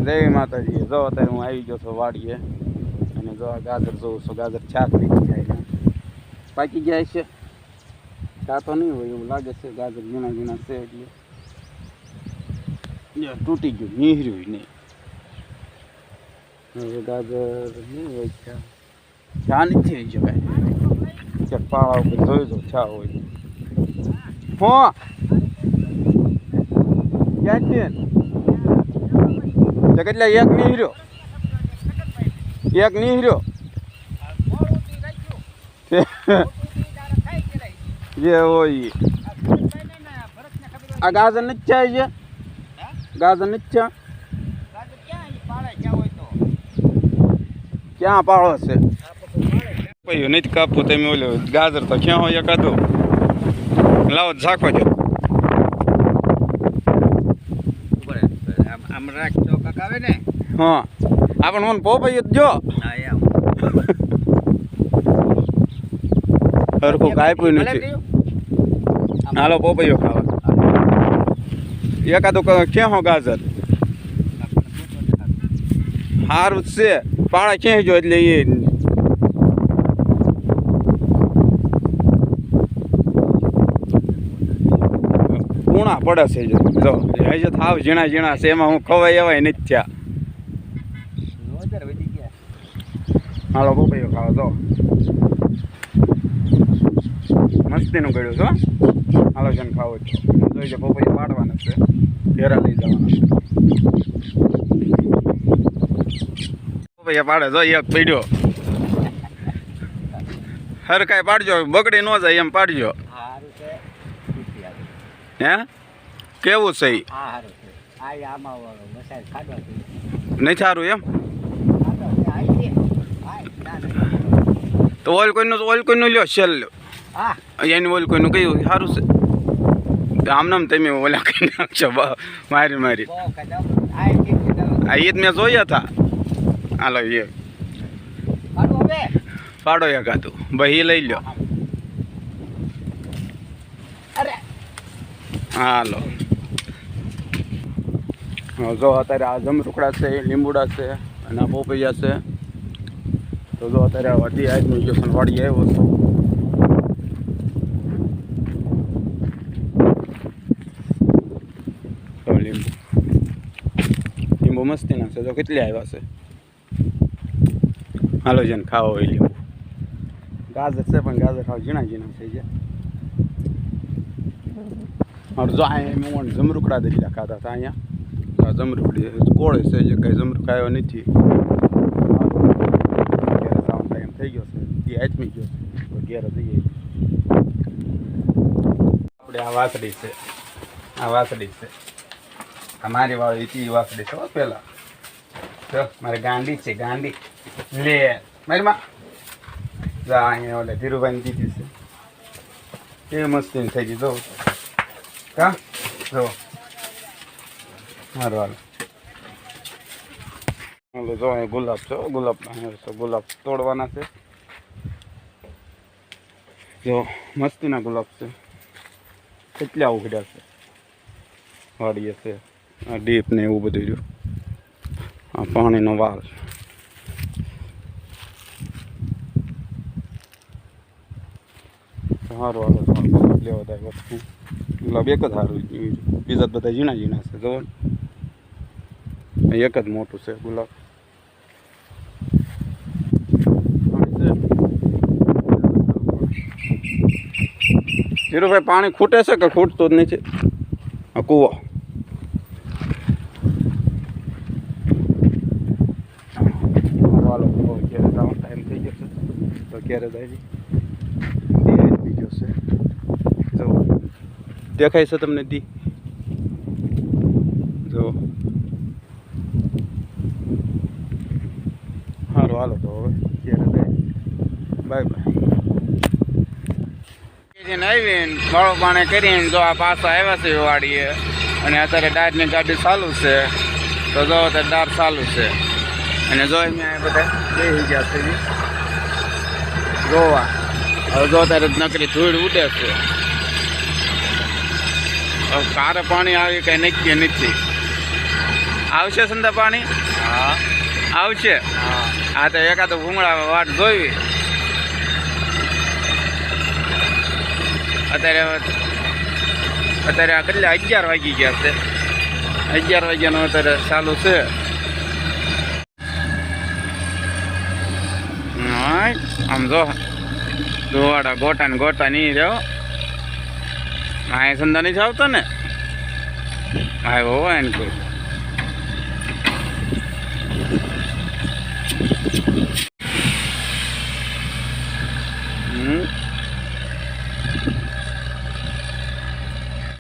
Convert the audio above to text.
જય માતાજી. જો અત્યારે હું આવી ગયો છું વાડીએ અને જો આ ગાજર જોઉં છું. ગાજર છાક નીકળી જાય પાકી ગયા છે. કાતો નહીં હોય એવું લાગે છે. ગાજર ઝીણા ઝીણા છે એટલે તૂટી ગયું, નીહર્યું નહીં. હવે ગાજર નહીં હોય ચા નથી આવી શકાય. ક્યાંક પાળા ઉપર જોઈ દો ચા હોય. હા ક્યાં છે કેટલા? એક નીહર્યો, એક નીહર્યો જે હોય. આ ગાજર નથી ચાય છે, ગાજર નથી ચા. ક્યાં પાળો છે? ભાઈ નથી કાપવું તમે. ઓલો ગાજર તો ક્યાં હોય એકાદું લાવો ઝાંખો જો. હા આપણે મને પોપાઈ જો સરખું કાપ્યું નથી. હાલો પોપૈયો ખાવા. એકાદું ક્યાં હો ગાજર સારું છે. પાળા ક્યાંય જો એટલે એ કૂણા પડે છે. જો હજુ થાવ ઝીણા ઝીણા છે. એમાં હું ખવાય એવાય નથી થયા. હાલો પોપૈયો ખાવા. જો મસ્તીનું ગળ્યું છો. હાલો જન ખાવો છો. જોઈ છે પોપૈયા પાડવાના છે, ઘેરા લઈ જવાના છે. પોપૈયા પાડે જો એક પીડ્યો. હરખાઈ પાડજો, બગડી ન જાય એમ પાડજો. હે કેવું છે? નહીં સારું એમ તો ઓલ કોઈનું લ્યો સેલ લ્યો. એની ઓલ કોઈનું કયું સારું છે? આમ તમે ઓલા કઈ નાખશો મારી મારી. આ ઈદ મેં જોયા હતા. હાલો એ પાડો એકાતું ભાઈ લઈ લ્યો. હાલો જો અત્યારે આ જમરૂકડા છે, લીંબુડા છે અને આ પોપૈયા છે. તો જો અત્યારે વધી આજનું જો વાડી આવ્યો છું. તો લીંબુ મસ્તી ના છે. જો કેટલી આવ્યા છે. હાલો જેને ખાવા હોય લીંબુ. ગાજર છે પણ ગાજર ખાવા ઝીણા ઝીણા છે. જો અહીંયા જમરૂકડા દરિયા ખાતા હતા. અહીંયા જમરૂકડી કોળે છે જે કંઈ જમરૂક આવ્યો નથી. એમ થઈ ગયો છે. એ આચમી ગયો છે તો ઘેર જઈએ. આપણે આ વાસળી છે, આ વાસળી છે. આ મારી વાળી તી વાસળી છે. પેલા મારે ગાંડી છે, ગાંડી લે મારી માં. જા અહીંયા ઓલે ધીરુભાઈ દીધી છે. એ મસ્તી થઈ ગઈ. જો કા જો હારું હાલો. હાલો જો અહીં ગુલાબ છે. ગુલાબ તોડવાના છે. જો મસ્તીના ગુલાબ છે. કેટલા ઉઘડ્યા છે વાડીએ છે. આ ડીપ ને એવું બધું રહ્યું. આ પાણીનો વાલ. સારું હાલો લેવા થાય વસ્તુ. ગુલાબ એક જ સારું, બીજા બધા ઝીણા ઝીણા છે. જુઓ એક જ મોટું છે ગુલાબ. ધીરુભાઈ પાણી ખૂટે છે કે ખૂટતું જ નથી? આ કૂવો વાલો ક્યારે જવાનો ટાઈમ થઈ ગયો છે તો ક્યારે જાય બીજો છે. જો દેખાય છે તમને દી? જો સારું હાલો તો હવે ક્યારે જાય. Bye bye. આવીને ફળો પાણી કરીને જો આ પાછા આવ્યા છે વાડીએ અને અત્યારે ડાયરની ગાડી ચાલુ છે. તો જો અત્યારે ડાર ચાલુ છે અને જો અહીંયા બધા બેસી ગયા છે જોવા. હવે જો અત્યારે નકરી ધૂળ ઉડે છે. કારે પાણી આવી કંઈ નક્કી નથી. આવશે સંદા પાણી હા આવશે હા આ તો એકાદો ભૂંગળા વાટ જોઈ અત્યારે આ કેટલા 11 વાગી ગયા છે 11 વાગ્યાનું અત્યારે ચાલુ છે આમ જો ધોવાડા ગોટા ને ગોટા નહીં રહ્યો હા સંદા નહીં આવતો ને હા હોય ને કોઈ